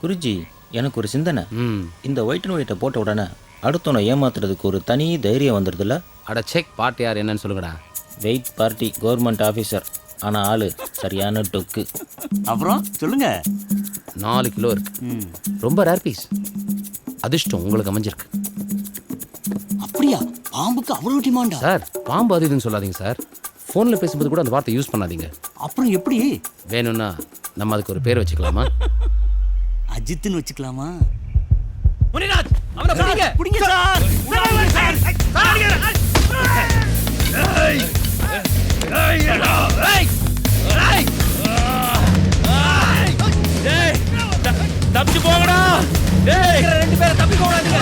குருஜி, எனக்கு ஒரு சிந்தனை. இந்த ஒயிட் அண்ட் ஒயிட்டை போட்ட உடனே அடுத்தவனை ஏமாத்துறதுக்கு ஒரு தனி தைரியம் வந்துடுதுல்ல? அட செக் பார்ட்டி யார் என்னன்னு சொல்லுங்கடா. வெயிட் பார்ட்டி கவர்மெண்ட் ஆஃபீஸர், ஆனால் ஆளு சரியான டொக்கு. அப்புறம் சொல்லுங்க. 4 கிலோ இருக்கு. ரொம்ப ரேர் பீஸ். அதிர்ஷ்டம் உங்களுக்கு அமைஞ்சிருக்கு. அப்படியா? பாம்புக்கு அவ்வளோ டிமாண்டா? சார், பாம்பு அது இதுன்னு சொல்லாதீங்க சார். ஃபோனில் பேசும்போது கூட அந்த வார்த்தை யூஸ் பண்ணாதீங்க. அப்புறம் எப்படி? வேணும்னா நம்ம அதுக்கு ஒரு பேர் வச்சுக்கலாமா? அஜித்னு வச்சுக்கலாமா? முனிநாத், அவனை பிடிங்க. பிடிங்க சார். தப்பிச்சு போங்கடா. டேய், 2 பேரை தப்பி போடாதீங்க.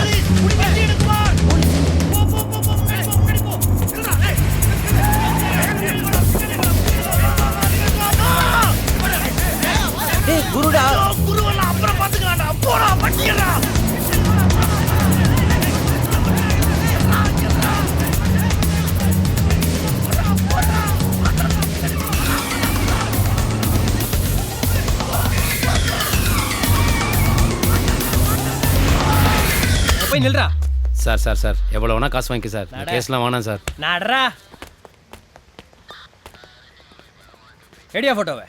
டேய் குருடா. குருவெல்லாம் அப்புறம் பாத்துக்கலாம்டா. போடா பட்டியடா. போய் நில்றா. சார் சார் சார், எவ்வளோ வேணா காசு வாங்கிக்க சார். கேஸ்லாம் வேணாம் சார். நடரா. ரெடியா போட்டோவை?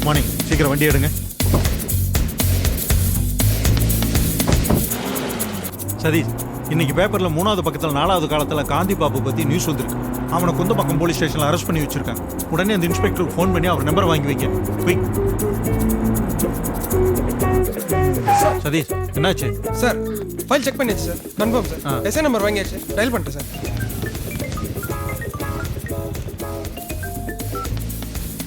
மார்னிங், சீக்கிரம் வண்டி எடுங்க. சதீஷ், இன்னைக்கு பேப்பர்ல 3வது பக்கத்தில் 4வது காலத்தில் காந்தி பாபு பத்தி நியூஸ் வந்திருக்கு. அவனை குந்தப்பக்கம் போலீஸ் ஸ்டேஷன்ல அரெஸ்ட் பண்ணி வச்சிருக்காங்க. உடனே அந்த இன்ஸ்பெக்டருக்கு ஃபோன் பண்ணி அவர் நம்பர் வாங்கி வைக்க. குயிக். சதீஷ், என்னாச்சு சார்? ஃபைல் செக் பண்ணியாச்சு sir. Confirm sir. SI number வாங்கியாச்சு. டயல் பண்ணிட்டேன் சார்.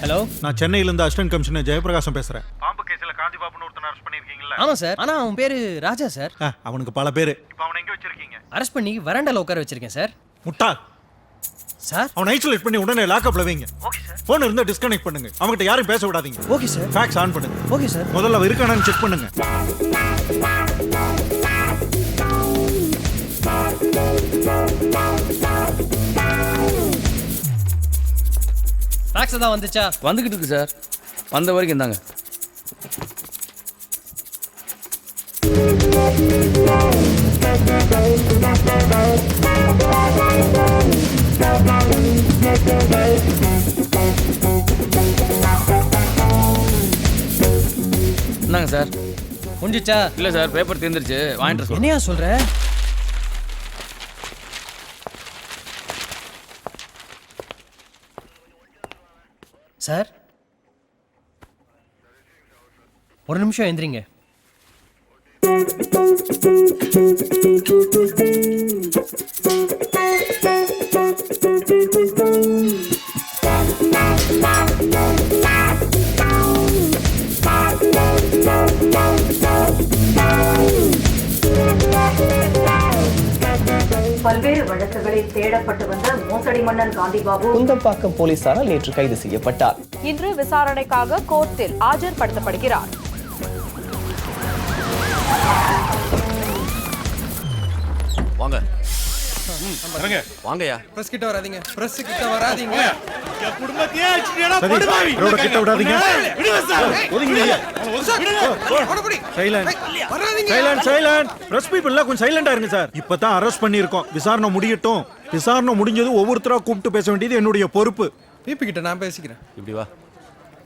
ஹலோ, நான் சென்னையிலேருந்து அசிஸ்டன்ட் கமிஷனர் ஜெயபிரகாசம் பேசுறேன். பாம்பு கேஸில் காந்தி பாபுன்னு ஒருத்தனை அரெஸ்ட் பண்ணியிருக்கீங்களா? ஆமாம் சார். ஆனால் அவன் பேர் ராஜா சார். அவனுக்கு பல பேர். இப்போ அவனை எங்கே வச்சிருக்கீங்க? அரெஸ்ட் பண்ணி வராண்டால உட்கார வச்சிருக்கேன் சார். முட்டாள் சார், அவனை ஐசோலேட் பண்ணி உடனே லாக்அப்ல வைங்க. Okay sir. ஃபோன் இருந்தா டிஸ்கனெக்ட் பண்ணுங்க. அவன்கிட்ட யாரும் பேச விடாதீங்க. Okay sir. ஃபேக்ஸ் ஆன் பண்ணுங்க. Okay sir. முதல்ல அவன் இருக்கானான்னு செக் பண்ணுங்க. ஃபேக்ஸ் தான் வந்துச்சா? வந்துக்கிட்டு இருக்கு சார். வந்த வரைக்கும் இருந்தாங்க. என்னங்க சார்? முடிஞ்சிச்சா? இல்லை சார், பேப்பர் தீர்ந்துருச்சு. வாங்கிட்டு சொல்லுங்க. என்னையா சொல்ற? சார், ஒரு நிமிஷம் எந்திரிங்க. பல்வேறு வழக்குகளில் தேடப்பட்டு வந்த மோசடி மன்னன் காந்திபாபு குந்தம்பாக்கம் போலீசாரால் நேற்று கைது செய்யப்பட்டார். இன்று விசாரணைக்காக கோர்ட்டில் ஆஜர்படுத்தப்படுகிறார். வாங்க வாங்கயா. பிரஸ் கிட்ட வராதீங்க. பிரஸ் கிட்ட வராதீங்க. சதீஷ், ரோட கிட்ட விடாதீங்க. ஒதுங்கிடுங்க. Silent silent. பிரஸ் பீப்பிள்லாம் கொஞ்சம் சைலண்டா இருங்க சார். இப்பதான் அரெஸ்ட் பண்ணியிருக்கோம். விசாரணை முடியட்டும். விசாரணை முடிஞ்சது ஒவ்வொருத்தரா கூப்பிட்டு பேச வேண்டியது என்னுடைய பொறுப்பு. பிபி கிட்ட நான் பேசிக்கிறேன். இப்படி வா.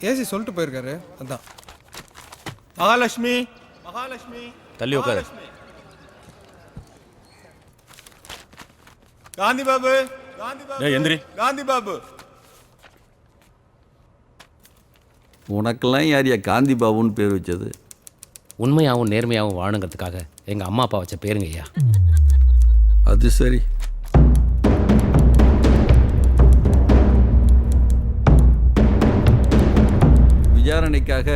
ஏசி சொல்லிட்டு போயிருக்காரு. அதான். மகாலட்சுமி, மகாலட்சுமி தள்ளி உட்காரு. காந்தி பாபு, எந்திரி. காந்தி பாபு. உனக்கெல்லாம் யாரியா காந்தி பாபுன்னு பேர் வச்சது? உண்மையாகவும் நேர்மையாகவும் வாழுங்கிறதுக்காக எங்கள் அம்மா அப்பா வச்ச பேருங்க ஐயா. அது சரி. விசாரணைக்காக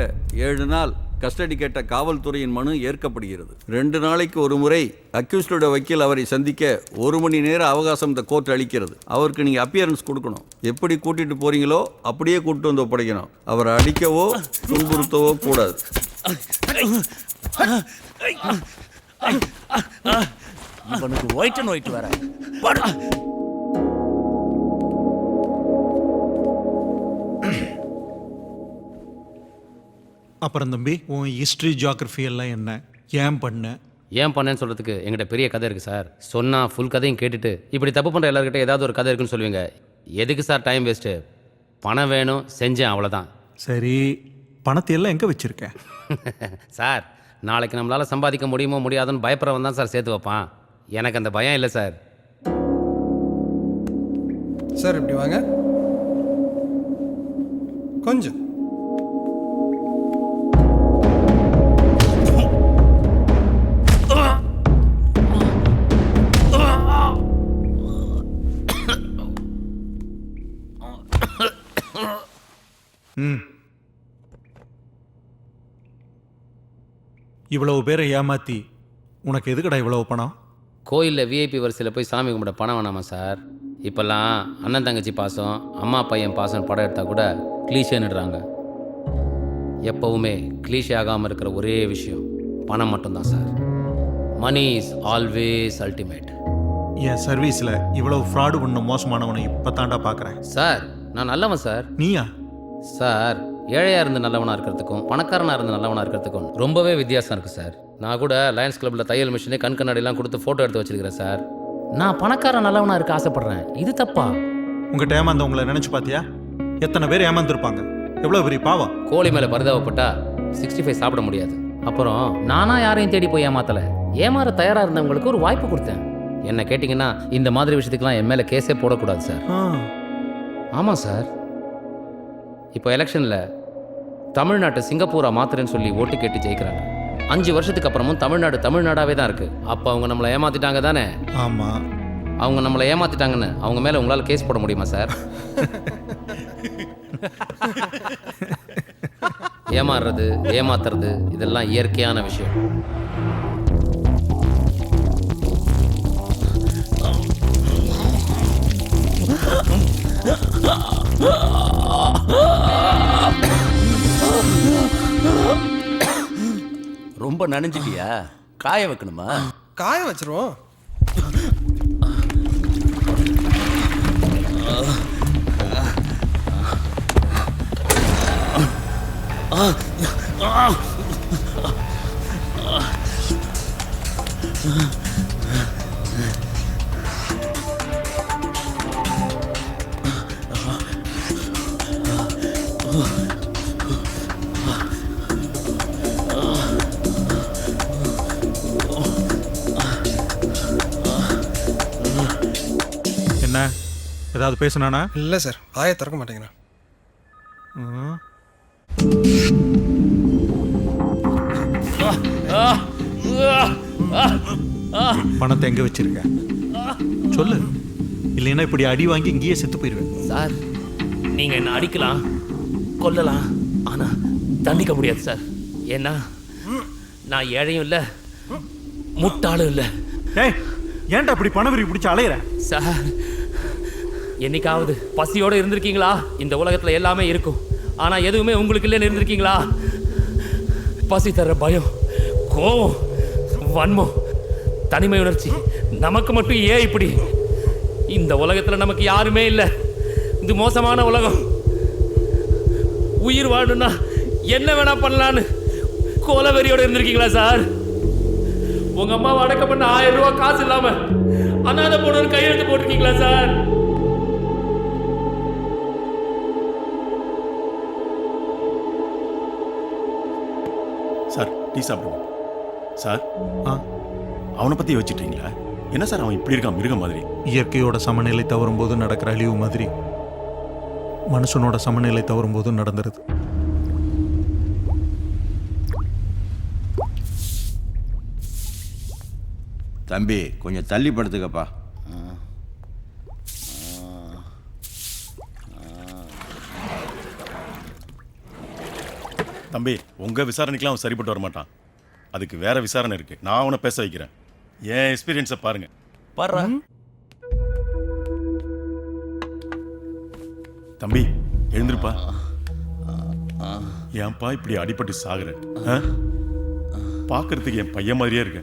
7 நாள் கஸ்டடி கேட்ட காவல்துறையின் மனு ஏற்கப்படுகிறது. 2 நாளைக்கு ஒரு முறை அக்யூஸ்டோட வக்கீல் அவரை சந்திக்க 1 மணி நேர அவகாசம் இந்த கோர்ட் அளிக்கிறது. அவருக்கு நீங்கள் அப்பியரன்ஸ் கொடுக்கணும். எப்படி கூட்டிட்டு போறீங்களோ அப்படியே கூட்டிட்டு வந்து ஒப்படைக்கணும். அவரை அடிக்கவோ துன்புறுத்தவோ கூடாது. இவனுக்கு ஒயிட் அண்ட் ஒயிட் வேற. அப்புறம் தம்பி உன் ஹிஸ்ட்ரி ஜியாகிரஃபி எல்லாம் என்ன, ஏன் பண்ண? ஏன் பண்ணேன்னு சொல்கிறதுக்கு எங்கிட்ட பெரிய கதை இருக்குது சார். சொன்னால் ஃபுல் கதையும் கேட்டுட்டு இப்படி தப்பு பண்ணுற எல்லாருக்கிட்ட ஏதாவது ஒரு கதை இருக்குன்னு சொல்லுவீங்க. எதுக்கு சார் டைம் வேஸ்ட்டு? பணம் வேணும், செஞ்சேன், அவ்வளோதான். சரி, பணத்தை எல்லாம் எங்கே வச்சிருக்க? சார், நாளைக்கு நம்மளால் சம்பாதிக்க முடியுமோ முடியாதுன்னு பயப்படுறவன் தான் சார் சேர்த்து வைப்பான். எனக்கு அந்த பயம் இல்லை சார். சார் இப்படி வாங்க கொஞ்சம். இவ்வளவு பேரை ஏமாத்தி உனக்கு எதுக்கடா இவ்வளவு பணம்? கோயிலில் விஐபி வரிசையில் போய் சாமி கும்பிட பணம் வேணாமா சார்? இப்போல்லாம் அண்ணன் தங்கச்சி பாசம், அம்மா பையன் பாசம் படம் எடுத்தால் கூட கிளீஷேன்னுடுறாங்க. எப்போவுமே கிளீஷே ஆகாமல் இருக்கிற ஒரே விஷயம் பணம் மட்டும்தான் sir. Money is always ultimate. என் சர்வீஸில் இவ்வளவு ஃப்ராடு பண்ண மோசமானவனை இப்போ தாண்டா பார்க்குறேன். சார், நான் நல்லவன் சார். நீயா? சார், ஏழையாக இருந்து நல்லவனாக இருக்கிறதுக்கும் பணக்காரனாக இருந்து நல்லவனாக இருக்கிறதுக்கும் ரொம்பவே வித்தியாசம் இருக்குது சார். நான் கூட லயன்ஸ் கிளப்பில் தையல் மிஷினே கண்ணாடிலாம் கொடுத்து ஃபோட்டோ எடுத்து வச்சிருக்கிறேன் சார். நான் பணக்காரன் நல்லவனாக இருக்க ஆசைப்பட்றேன். இது தப்பா? உங்கள்கிட்ட ஏமாந்தவங்களை நினச்சி பார்த்தியா? எத்தனை பேர் ஏமாந்துருப்பாங்க? எவ்வளோ பெரிய பாவம். கோழி மேலே பரிதாபப்பட்டா 65 சாப்பிட முடியாது. அப்புறம் நானா யாரையும் தேடி போய் ஏமாத்தலை. ஏமாற தயாராக இருந்தவங்களுக்கு ஒரு வாய்ப்பு கொடுத்தேன். என்ன கேட்டிங்கன்னா இந்த மாதிரி விஷயத்துக்கெலாம் என் மேலே கேஸே போடக்கூடாது சார். ஆமாம் சார். இப்போ எலெக்ஷனில் தமிழ்நாட்டை சிங்கப்பூரா மாத்துறேன்னு சொல்லி ஓட்டு கேட்டு ஜெயிக்கிறாங்க. 5 வருஷத்துக்கு அப்புறமும் தமிழ்நாடாவே தான் இருக்குது. அப்போ அவங்க நம்மளை ஏமாற்றிட்டாங்க தானே? ஆமாம். அவங்க நம்மளை ஏமாற்றிட்டாங்கன்னு அவங்க மேலே உங்களால் கேஸ் போட முடியுமா சார்? ஏமாறுறது, ஏமாத்துறது இதெல்லாம் இயற்கையான விஷயம். ரொம்ப நனைஞ்சிட்டியா? காய வைக்கணுமா? காய வச்சிருவோம். என்ன ஏதாவது பேசுனானா? இல்லை சார், வாயை திறக்க மாட்டேங்கிறேன். பணத்தை எங்க வச்சிருக்க சொல்லு, இல்லைன்னா இப்படி அடி வாங்கி இங்கேயே செத்து போயிருவேன். சார், நீங்க என்ன அடிக்கலாம், கொல்லலாம், ஆனா தண்டிக்க முடியாது சார். ஏன்னா நான் ஏழையும் இல்லை, முட்டாளும் இல்லை. ஏய், ஏன்டா இப்படி பணவரி பிடிச்சி அலையிற? சார், என்னைக்காவது பசியோடு இருந்திருக்கீங்களா? இந்த உலகத்தில் எல்லாமே இருக்கும், ஆனால் எதுவுமே உங்களுக்கு இல்லைன்னு இருந்திருக்கீங்களா? பசி தர்ற பயம், கோபம், வன்மம், தனிமை உணர்ச்சி நமக்கு மட்டும் ஏன் இப்படி? இந்த உலகத்தில் நமக்கு யாருமே இல்லை. இது மோசமான உலகம். உயிர் வாழணும்னா என்ன வேணா பண்ணலான்னு கோலவெறியோடு இருந்திருக்கீங்களா சார்? உங்க அம்மாவை அடக்கம் பண்ண 1000 ரூபாய் காசு இல்லாம அனாதை போனவர் கையெழுத்து போட்டிருக்கீங்களா சார்? சார், டீ சாப்பிடுவோம் சார். அவனை பற்றி யோசிச்சிட்டீங்களா? என்ன சார் அவன் இப்படி இருக்கான், மிருகம் மாதிரி? இயற்கையோட சமநிலை தவறும் போது நடக்கிற அழிவு மாதிரி மனுஷனோட சமநிலை தவறும் போது நடந்துருது. தம்பி, கொஞ்சம் தள்ளி படுத்துக்கப்பா. தம்பி உங்கள் விசாரணைக்கெலாம் அவன் சரிப்பட்டு வர மாட்டான். அதுக்கு வேற விசாரணை இருக்கு. நான் அவனை பேச வைக்கிறேன். என் எக்ஸ்பீரியன்ஸை பாருங்க. பாரு தம்பி எழுந்திருப்பா. ஏன்பா இப்படி அடிபட்டு சாகுற? பார்க்கறதுக்கு என் பையன் மாதிரியே இருக்க.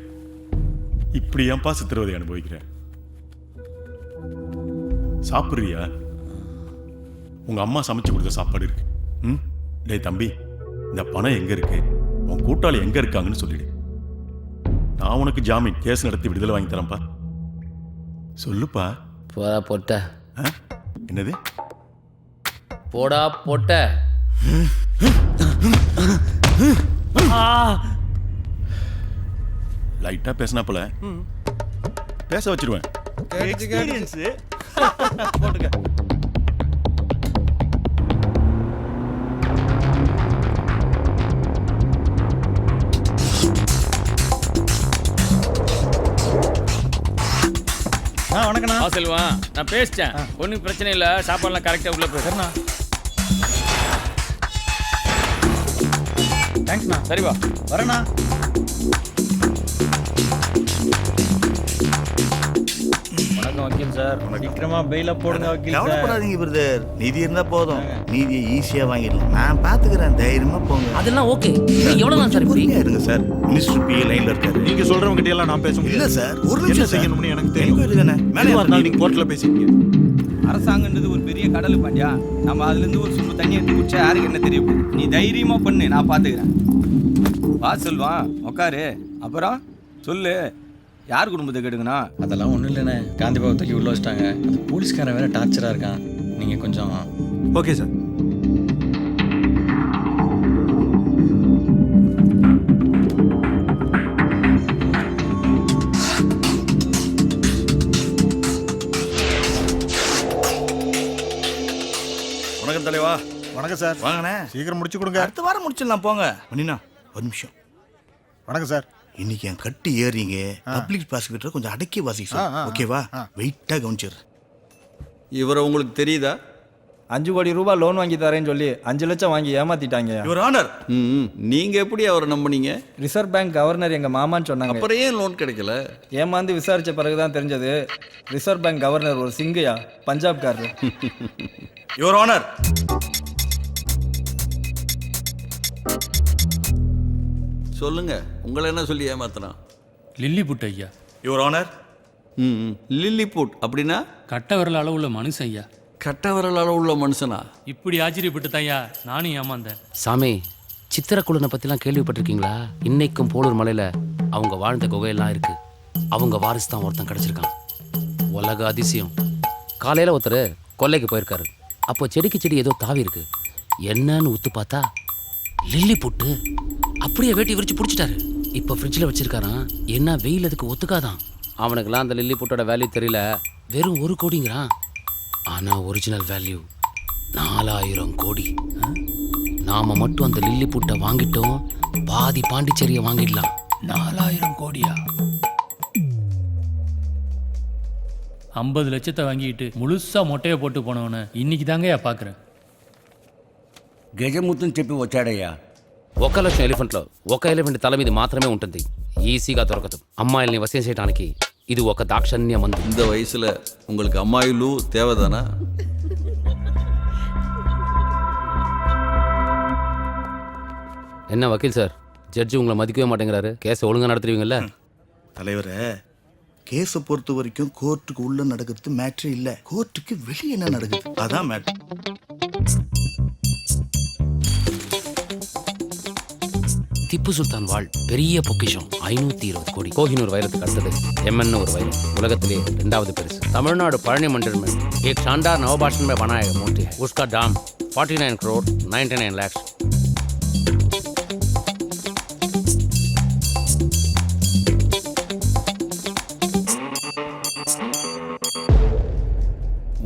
இப்படி ஏன்பா சித்திரவதை அனுபவிக்கிறேன்? சாப்பிட்றியா? உங்க அம்மா சமைச்சு கொடுத்த சாப்பாடு இருக்கு. டேய் தம்பி, இந்த பணம் எங்க இருக்கு, உன் கூட்டாளி எங்க இருக்காங்கன்னு சொல்லிடு. நான் உனக்கு ஜாமீன் கேஸ் நடத்தி விடுதலை வாங்கி தரேன்ப்பா. சொல்லுப்பா. போடா பொட்ட. என்னது? போடா பொட்ட. லைட்டா பேசினாப்புல பேச வச்சிருவேன். போட்டுக்க. வணக்கண்ணா. செல்வா, நான் பேசிட்டேன். ஒன்றும் பிரச்சனை இல்லை. சாப்பாடுலாம் கரெக்டாக உள்ள போயிருண்ணா. தேங்க்ஸ்ண்ணா. சரிவா, வரேண்ணா. வணக்கம் வக்கீல் சார். சீக்கிரமா பெயில போடுங்க வக்கீல் சார். கவலைப்படாதீங்க பிரதர், நிதி இருந்தா போதும். நீதியை ஈஸியா வாங்கிடலாம். நான் பாத்துக்கிறேன், தைரியமா போங்க. அதெல்லாம் ஓகே. எவ்வளவு நாள் சார் இப்படி இருங்க சார். மினிஸ்டர் பி லைன்ல இருக்காரு. நீங்க சொல்றவங்க கிட்ட எல்லாம் நான் பேச முடியல. இல்ல சார், ஒரு என்ன நிமிஷம் செய்யணும்னு எனக்கு தெரியும். மேலே இருந்தாலும் நீங்க கோர்ட்ல பேசிக்கீங்க. அரசாங்கன்றது ஒரு பெரிய கடல் பாண்டியா. நம்ம அதுல இருந்து ஒரு சும்மா தண்ணி எடுத்து குடிச்சா யாருக்கு என்ன தெரியும்? நீ தைரியமா பண்ணு, நான் பாத்துக்கிறேன். வா சொல்வான், உக்காரு. அப்புறம் சொல்லு, யார் குடும்பத்தை கெடுங்கண்ணா? அதெல்லாம் ஒன்றும் இல்லைண்ணே. காந்தி பாபு தூக்கி உள்ள வச்சிட்டாங்க. அது போலீஸ்காரன் வேற டார்ச்சராக இருக்கான். நீங்கள் கொஞ்சம். Okay sir. வணக்கம் தலைவா. வணக்கம் சார். வாங்கண்ணே, சீக்கிரம் முடிச்சு கொடுங்க. அடுத்த வாரம் முடிச்சிடலாம் போங்க. மணினா ஒரு நிமிஷம். வணக்கம் சார். இன்னைக்கு என் கட்டு ஏறிங்க. பப்ளிக் ப்ராசிக்யூட்டர் கொஞ்சம் அடக்கி வாசிக்க ஓகேவா? வெயிட்டா கவனிச்சிரு. இவரை உங்களுக்கு தெரியுதா? 5 கோடி ரூபாய் லோன் வாங்கி தரேன்னு சொல்லி 5 லட்சம் வாங்கி ஏமாத்திட்டாங்க. Your honour. நீங்க எப்படி அவரை நம்பினீங்க? ரிசர்வ் பேங்க் கவர்னர் எங்க மாமான்னு சொன்னாங்க. அப்புறம் ஏன் லோன் கிடைக்கல? ஏமாந்து விசாரிச்ச பிறகுதான் தெரிஞ்சது ரிசர்வ் பேங்க் கவர்னர் ஒரு சிங்கையா, பஞ்சாப்காரரு. Your honour. சொல்லுங்க, உங்களை என்ன சொல்லி ஏமாத்தினா? லில்லி புட் ஐயா. Your honour. லில்லிபுட் அப்படின்னா? கட்ட விரல் அளவுள்ள மனுஷன் ஐயா. கட்ட விரலால உள்ள மனுஷனா? இப்படி ஆச்சரியப்பட்டு தாயா நானும் ஏமாந்தேன். சாமி, சித்திரக்குள்ளனை பற்றிலாம் கேள்விப்பட்டிருக்கீங்களா? இன்னைக்கும் போலூர் மலையில் அவங்க வாழ்ந்த குகையெல்லாம் இருக்கு. அவங்க வாரிசு தான் ஒருத்தன் கிடச்சிருக்கான். உலக அதிசயம். காலையில் ஒருத்தர் கொல்லைக்கு போயிருக்காரு. அப்போ செடிக்கு செடி ஏதோ தாவி இருக்கு. என்னன்னு உத்து பார்த்தா லில்லி புட்டு. அப்படியே வேட்டி விரிச்சு பிடிச்சிட்டாரு. இப்போ ஃப்ரிட்ஜில் வச்சிருக்காரான். என்ன வெயில் அதுக்கு ஒத்துக்காதான். அவனுக்கெல்லாம் அந்த லில்லி புட்டோட வேல்யூ தெரியல. வெறும் 1 கோடிங்கிறான். ஆனால் ஒரிஜினல் வேல்யூ 4000 கோடி. நாம மட்டும் அந்த லில்லி புட்டை வாங்கிட்டோம், பாதி பாண்டிச்சேரியை வாங்கிடலாம். 4000 கோடியா? 50 லட்சத்தை வாங்கிட்டு முழுசா மொட்டையை போட்டு போனவன இன்னைக்கு தாங்கயா பார்க்குறேன். గజముత్తుని చెప్పి వచ్చాడయ్యా. 1 లక్షం ఎలిఫెంట్లో 1 ఎలిఫెంట్ తల మీద మాత్రమే ఉంటుంది. ఈజీగా దొరకదు. అమ్మాయిల్ని వశం చేయడానికి ఇది ఒక దాక్షణ్య మందు. இந்த வயசுல உங்களுக்கு அம்மாயிலு தேவைதானா? என்ன வக்கீல் சார், ஜட்ஜி உங்களை மதிக்கவே மாட்டேங்கிறாரு. கேஸை ஒழுங்காக நடத்துவீங்கல்ல? தலைவரே, கேஸை பொறுத்த வரைக்கும் கோர்ட்டுக்கு உள்ள நடக்கிறது மேட்ரு இல்ல, கோர்ட்டுக்கு வெளியே என்ன நடக்குது அதான் மேட்ரு. திப்பு சுல்தான் வாழ் பெரிய பொக்கிஷம் 520 கோடி. கோஹினூர் வைரத்துக்கு அடுத்தது எம்என் ஒரு வைரம். உலகத்திலே 2வது பெருசு. तमिलनाडु पढ़ने मंदिर में एक शानदार नवभाषण में बनाया मूर्ति है. उसका दाम 49 करोड़ 99 लाख.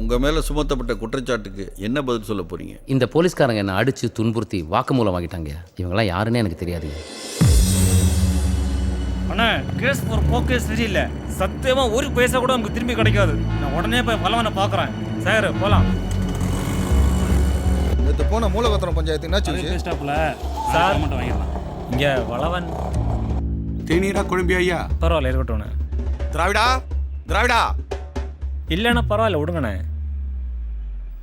உங்க மேல சுமத்தப்பட்ட குற்றச்சாட்டுக்கு என்ன பதில் சொல்ல போறீங்க? இந்த போலீஸ்காரங்க என்ன அடிச்சு துன்புறுத்தி வாக்குமூலம் வாங்கிட்டாங்க. இவங்கெல்லாம் யாருன்னே எனக்கு தெரியாது. அண்ணா, கேஸ் ஒரு போக்கே சரியில்லை. சத்தியமா ஒரு பைசா கூட நமக்கு திரும்பி கிடைக்காது. நான் உடனே போய் பலவனை பார்க்குறேன். சார் போலாம். என்ன நேற்று போன மூலகத்திரம் பஞ்சாயத்து என்னாச்சு சார் மட்டும் வாங்கிடலாம். இங்கே வளவன் தேநீரா குழம்பி ஐயா பரவாயில்ல இருக்கட்டும்ண்ணே. திராவிடா திராவிடா இல்லைண்ணா பரவாயில்ல விடுங்கண்ணே.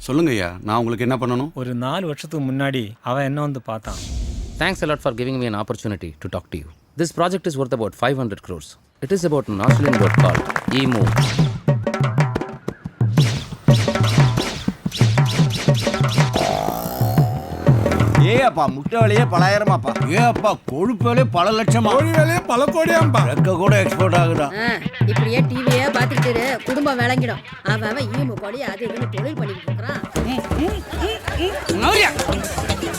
சொல்லுங்க ஐயா, நான் உங்களுக்கு என்ன பண்ணணும்? ஒரு 4 வருஷத்துக்கு முன்னாடி அவன் என்ன வந்து பார்த்தான். Thanks a lot for giving me an opportunity to talk to you. This project is worth about 500 crores. It is about an Australian word called emu. ஏ அப்பா முட்டை விலையே பலாயிரமாப்பா. ஏ அப்பா கொழுப்பு விலையே பல லட்சமா. கோழி விலையே பல கோடியாம்பா. ரெக்க கூட எக்ஸ்போர்ட் ஆகுதா. இப்படியே டிவியே பார்த்துக்கிட்டு குடும்பம் விளங்கிடும். அவன் ஈமு கோழி அது இதுன்னு தொழில் பண்ணிட்டு இருக்கிறான்.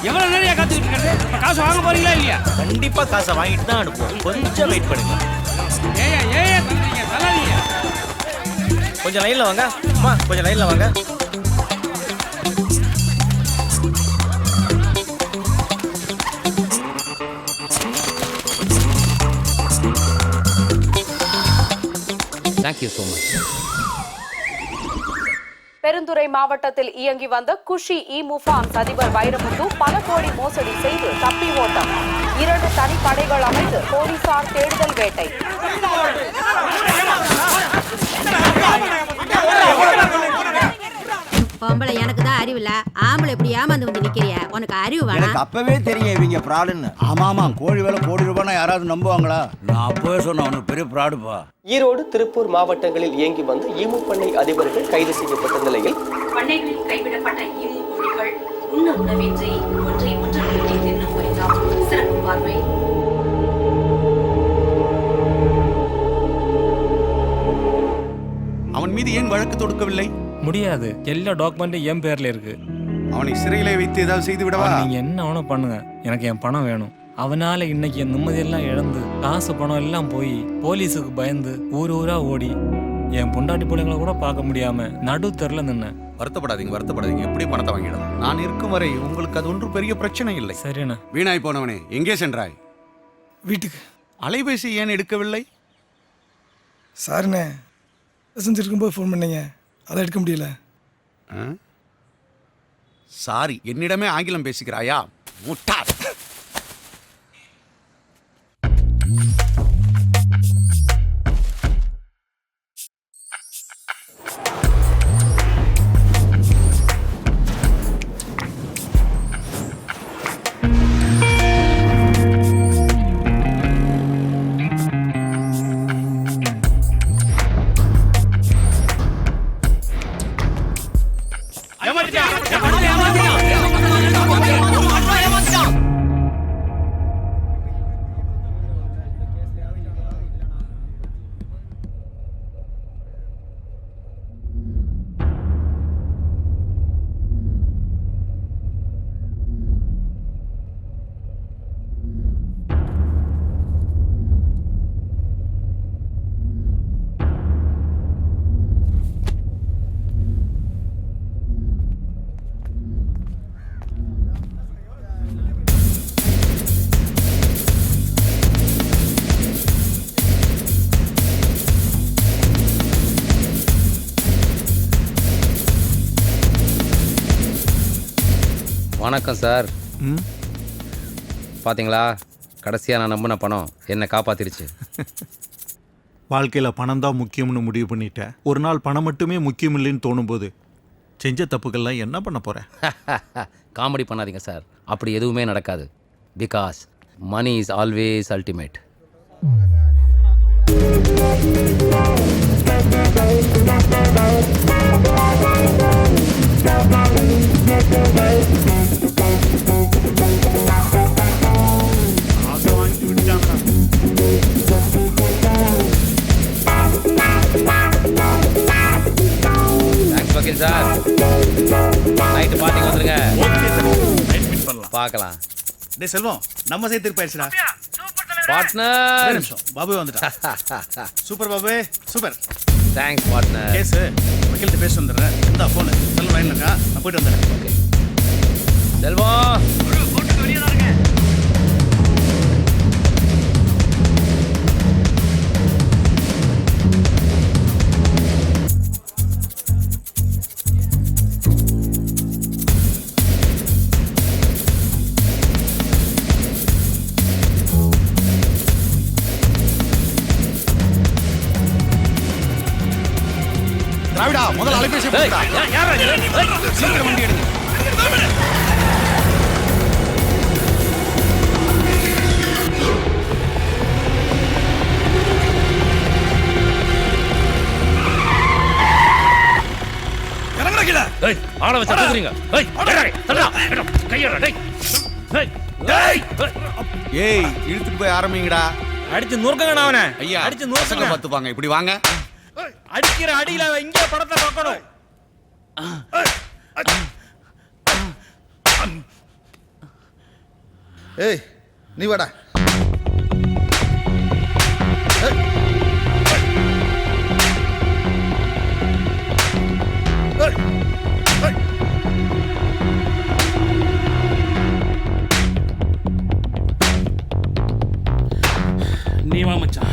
எவ்வளவு நேரம் காத்துக்கிட்டு இருக்கிறது? காசு வாங்க போறீங்களா இல்லையா? கண்டிப்பா காசை வாங்கிட்டு தான் அனுப்புவோம். கொஞ்சம் வெயிட் பண்ணுங்க. ஏயா தள்ளாதீங்க. கொஞ்சம் லைன்ல வாங்க. அம்மா கொஞ்சம் லைன்ல வாங்க. Thank you so much. Perundurai மாவட்டத்தில் இயங்கி வந்த குஷி ஈமு ஃபார்ம்ஸ் அதிபர் வைரமுத்து பல கோடி மோசடி செய்து தப்பி ஓட்டம். 2 தனிப்படைகள் அமைத்து போலீசார் தேடுதல் வேட்டை. பொம்பளை எனக்கு தான் அறிவு இல்ல, ஆம்பளை இப்படி ஏமாந்து வந்து நிக்கிறிய, உனக்கு அறிவு வேணா? எனக்கு அப்பவே தெரியும் இவங்க ஃப்ராடுன்னு. ஆமாமா, கோழி விலை கோடி ரூபாய்னா யாராவது நம்புவாங்களா? நான் அப்பவே சொன்னேன் அவனுக்கு பெரிய ஃப்ராடுப்பா. ஈரோடு, திருப்பூர் மாவட்டங்களில் இயங்கி வந்த ஈமு பண்ணை அதிபர்கள் கைது செய்யப்பட்ட நிலையில் பண்ணைகளில் கைவிடப்பட்ட ஈமு கோழிகள் உண்ண உணவின்றி ஒன்றை ஒன்று தின்னும் பரிதாம். சிறப்பு பார்வை. அவன் மீது ஏன் வழக்கு தொடுக்கவில்லை? முடியாது, எல்லா டாக்குமெண்ட்டும் என் பேர்ல இருக்கு. அவனை சிறையிலே வைத்து ஏதாவது செய்து விடவா? நீங்க என்ன வேணும் பண்ணுங்க, எனக்கு என் பணம் வேணும். அவனால இன்னைக்கு என் நிம்மதியெல்லாம் இழந்து காசு பணம் எல்லாம் போய் போலீஸுக்கு பயந்து ஊர் ஊரா ஓடி என் பொண்டாட்டி பிள்ளைங்களை கூட பார்க்க முடியாம நடு தெருல நின்னேன். வருத்தப்படாதீங்க. எப்படி பணத்தை வாங்கிடலாம்? நான் இருக்கும் வரை உங்களுக்கு அது ஒன்றும் பெரிய பிரச்சனை இல்லை. சரிண்ணா. வீணாய் போனவனே, எங்கே சென்றாய்? வீட்டுக்கு. அலைபேசி ஏன் எடுக்கவில்லை? சாருண்ணே, செஞ்சிருக்கும்போது ஃபோன் பண்ணீங்க, அதை எடுக்க முடியல. சாரி, என்னிடமே ஆங்கிலம் பேசிக்கிறாயா முட்டாள்? வணக்கம் சார். பாத்தீங்களா, கடைசியா நான் நம்பின பணம் என்ன காப்பாத்திருச்சு. வாழ்க்கையில் பணம் தான் முக்கியம்னு முடிவு பண்ணிட்டேன். ஒரு நாள் பணம் மட்டுமே முக்கியம் இல்லைன்னு தோணும்போது செஞ்ச தப்புக்கள்லாம் என்ன பண்ண போகிறேன்? காமெடி பண்ணாதீங்க சார், அப்படி எதுவுமே நடக்காது. Because money is always ultimate. Thanks வக்கீல் சார். நைட்டு பார்ட்டிக்கு வந்துருங்க. பார்க்கலாம். டேய் செல்வம், நம்ம சைடு திருப்பாயிடுச்சுடா. பார்ட்னர் நிமிஷம், பாபு வந்துட்டா. Super Babu, super. Thanks partner. Case வக்கீல்கிட்ட பேச வந்துடுறேன். இந்த ஃபோனு செல்வம் லைன்ல இருக்கா, நான் போயிட்டு வந்துடுறேன். ஓகே செல்வம். தொலைபேசி சீக்கிரம் வண்டி எடுங்க. ஆள வச்சு தூக்குறீங்க. ஏய் இழுத்துட்டு போய் ஆரம்பிங்கடா. அடிச்சு நொறுக்கங்கடா அவனை. ஐயா அடிச்சு பசங்க நொறுக்குங்க. பார்த்துப்பாங்க. இப்படி வாங்க. அடிக்கிற அடியில அவன் இங்கே படத்தை பார்க்கணும். ஏய் நீ வாடா. நீ வா மச்சான்.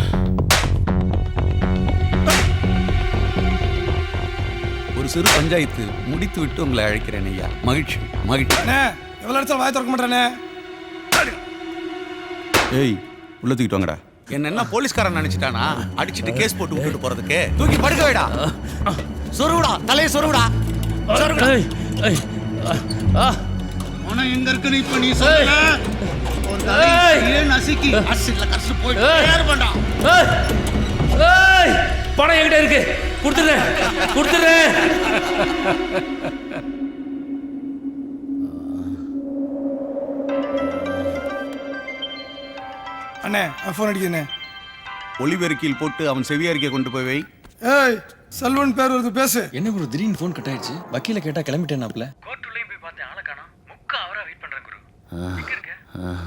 ஒரு சிறு பஞ்சாயத்து முடித்து விட்டு உங்களை அழைக்கிறேன் ஐயா. மகிழ்ச்சி மகிழ்ச்சி. எவ்வளோ இடத்துல வாய் திறக்க மாட்டானே. ஏய் உள்ள தூக்கிட்டு வாங்கடா. என்ன என்ன போலீஸ்காரன் நினைச்சிட்டானா? அடிச்சிட்டு கேஸ் போட்டு விட்டுட்டு போறதுக்கு தூக்கி படுக்க வைடா. சொருவுடா, தலையை சொருவுடா. பணம் எங்க இருக்குன்னு இப்ப நீ சொல்ல. ஒரு தலையை நசுக்கி அசில கசு போயிட்டு யார் பண்றா? பணம் என்கிட்ட இருக்கு, கொடுத்துறேன் கொடுத்துறேன். அண்ணே ஃபோன் அடிக்கிறேண்ணே. ஒளிபெருக்கில் போட்டு அவன் செவியாரிக்கை கொண்டு போய் வை. ஏய் செல்வன் பேர் வருது, பேசு. என்ன குரு திடீர்னு ஃபோன் கட் ஆயிடுச்சு? வக்கீல கேட்டா கிளம்பிட்டேனாப்ல.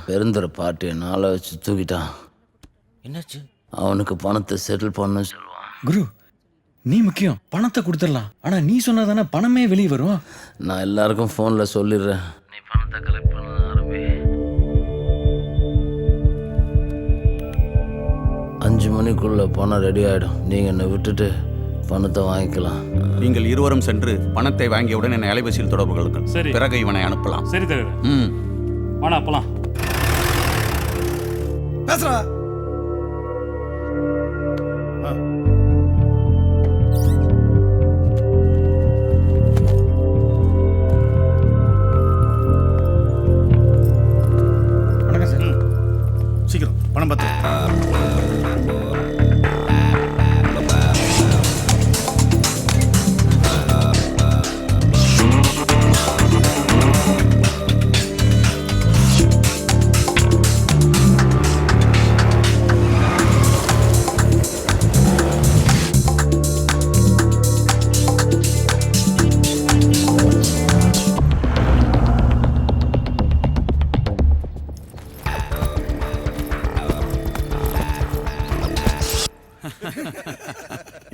பெருந்தர பாட்டு நாளை வச்சு தூக்கிட்டான். என்னாச்சு? அவனுக்கு பணத்தை செட்டில் பண்ண சொல்லுவான். குரு நீ முக்கியம், பணத்தை கொடுத்துடலாம். ஆனா நீ சொன்னாதானே பணமே வெளியே வரும். நான் எல்லாருக்கும் ஃபோனில் சொல்லிடுறேன். நீ பணத்தை கலெக்ட் பண்ண ஆரம்பி. 5 மணிக்குள்ள பணம் ரெடி ஆகிடும். நீங்கள் என்னை விட்டுட்டு பணத்தை வாங்கிக்கலாம். நீங்கள் இருவரும் சென்று பணத்தை வாங்கியவுடன் என்னை அலைபேசியில் தொடர்பு கொள்ளுங்கள். சரி. பிறகு இவனை அனுப்பலாம். சரி தலைவர். வாடா போலாம். பேசுறா. வணக்கம் சார். சீக்கிரம் பணம் பார்த்து.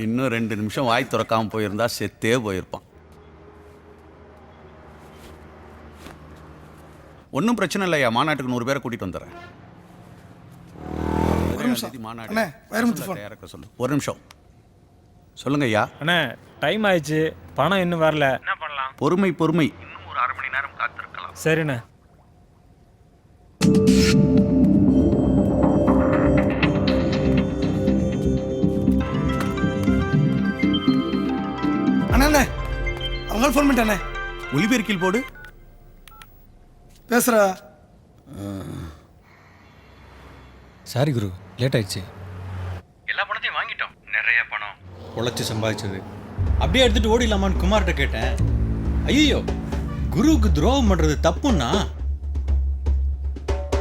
இன்னும் 2 நிமிஷம் வாய் திறக்காம போயிருந்தா செத்தே போயிருப்பான். ஒன்றும் பிரச்சனை இல்லையா. மாநாட்டுக்கு 100 பேரை கூட்டிட்டு வந்துடுறேன். அண்ணே வைரமுத்து ஃபோன். தயாராக்க சொல்லு. ஒரு நிமிஷம் சொல்லுங்க ஐயா. அண்ணே டைம் ஆயிடுச்சு, பணம் இன்னும் வரல. என்ன பண்ணலாம்? பொறுமை பொறுமை. இன்னும் ஒரு 1/2 மணி நேரம் காத்திருக்கலாம். சரிண்ணே. அண்ணே அவங்க ஃபோன் பண்ணிட்டானே. ஒலிபெருக்கில் போடு. பேசுறா. சாரி குரு லேட் ஆயிடுச்சு. எல்லா பணத்தையும் வாங்கிட்டோம். நிறைய பணம் உழைச்சி சம்பாதிச்சது அப்படியே எடுத்துட்டு ஓடிடலாமான்னு குமார்கிட்ட கேட்டேன். ஐயோ குருவுக்கு துரோகம் பண்றது தப்புன்னா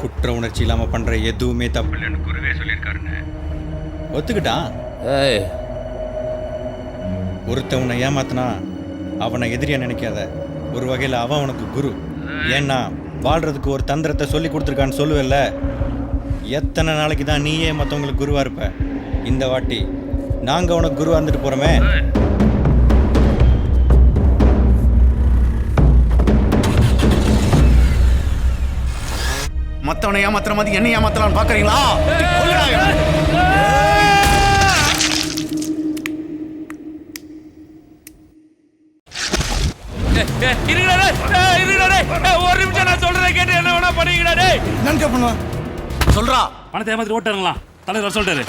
குற்ற உணர்ச்சி இல்லாம பண்ற எதுவுமே தப்பு இல்லைன்னு குருவே சொல்லியிருக்காருங்க. ஒத்துக்கிட்டான். ஏய் ஒருத்தவனை ஏமாத்தினா அவனை எதிரியா நினைக்காத. ஒரு வகையில் அவன் உனக்கு குரு. ஏன்னா வாழ்றதுக்கு ஒரு தந்திரத்தை சொல்லி கொடுத்துருக்கான்னு சொல்லுவல்ல. எத்தனை நாளைக்கு தான் நீயே மற்றவங்களுக்கு குருவா இருப்ப? இந்த வாட்டி நாங்கள் உனக்கு குருவா இருந்துட்டு போறோமே. மற்றவனை ஏமாத்துற மாதிரி என்ன ஏமாத்தலான்னு பார்க்குறீங்களா? ஒரு நிமிஷம் நான் சொல்றதை கேட்டு என்ன வேணா பண்ணீங்கடா. டேய் என்னன்னு பண்ணுவான் சொல்றா. பணத்தை ஏமாத்தி ஓட்டாங்களா? தலைவர் சொல்லிட்டாரு.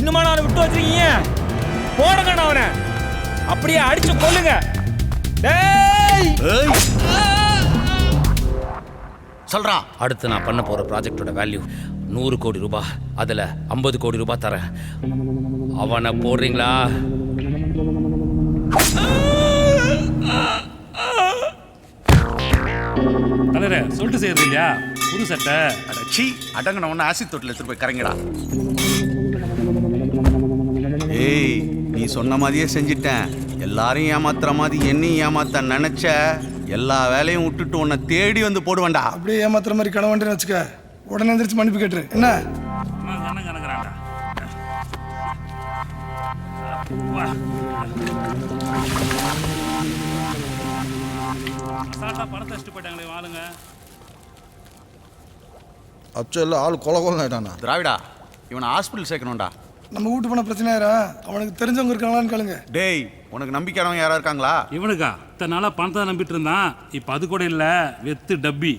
இன்னுமா நான் விட்டு வச்சிருக்கீங்க? போடுங்க அவனை, அப்படியே அடிச்சு கொல்லுங்க. டேய் சொல்றா. அடுத்து நான் பண்ண போற ப்ராஜெக்டோட வேல்யூ 100 கோடி ரூபாய். அதுல 50 கோடி ரூபாய் தரேன். அவனை போடுறீங்களா? தலைவரே சொல்லிட்டு செய்யறது இல்லையா? புது சட்டை அடச்சி அடங்கின ஒன்று ஆசிட் தொட்டில் எடுத்துட்டு போய் கரைங்கடா. ஏய், நீ சொன்ன மாதிரியே செஞ்சிட்டேன். எல்லாரையும் ஏமாத்துற மாதிரி என்னையும் ஏமாத்த நினைச்ச. எல்லா வேலையும் விட்டுட்டு உன்னை தேடி வந்து போடுவேன்டா. அப்படியே ஏமாத்துற மாதிரி கனவாண்டின்னு வச்சுக்க. உடனே எந்திரிச்சு மன்னிப்பு கேட்டுரு. என்ன கணக்குறான்டா. பணத்தை வச்சுட்டு போயிட்டாங்களே வாளுங்க. அச்சல்ல ஆள் கொலை கொலை ஆயிட்டானா? திராவிடா, இவனை ஹாஸ்பிட்டல் சேர்க்கணும்டா. நம்ம வீட்டு போன பிரச்சனையாரா? அவனுக்கு தெரிஞ்சவங்க இருக்காங்களான்னு கேளுங்க. டேய், உனக்கு நம்பிக்கையானவங்க யாரா இருக்காங்களா? இவனுக்கா? இத்தனை நாளா பணத்தை நம்பிட்டு இருந்தான். இப்ப அது கூட இல்ல, வெத்து டப்பி.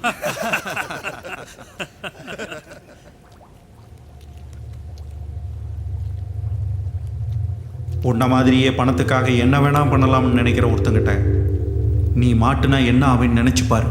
உன்ன மாதிரியே பணத்துக்காக என்ன வேணா பண்ணலாம்னு நினைக்கிற ஒருத்தங்கிட்ட நீ மாட்டுனா என்ன அவன் நினைச்சு பாரு.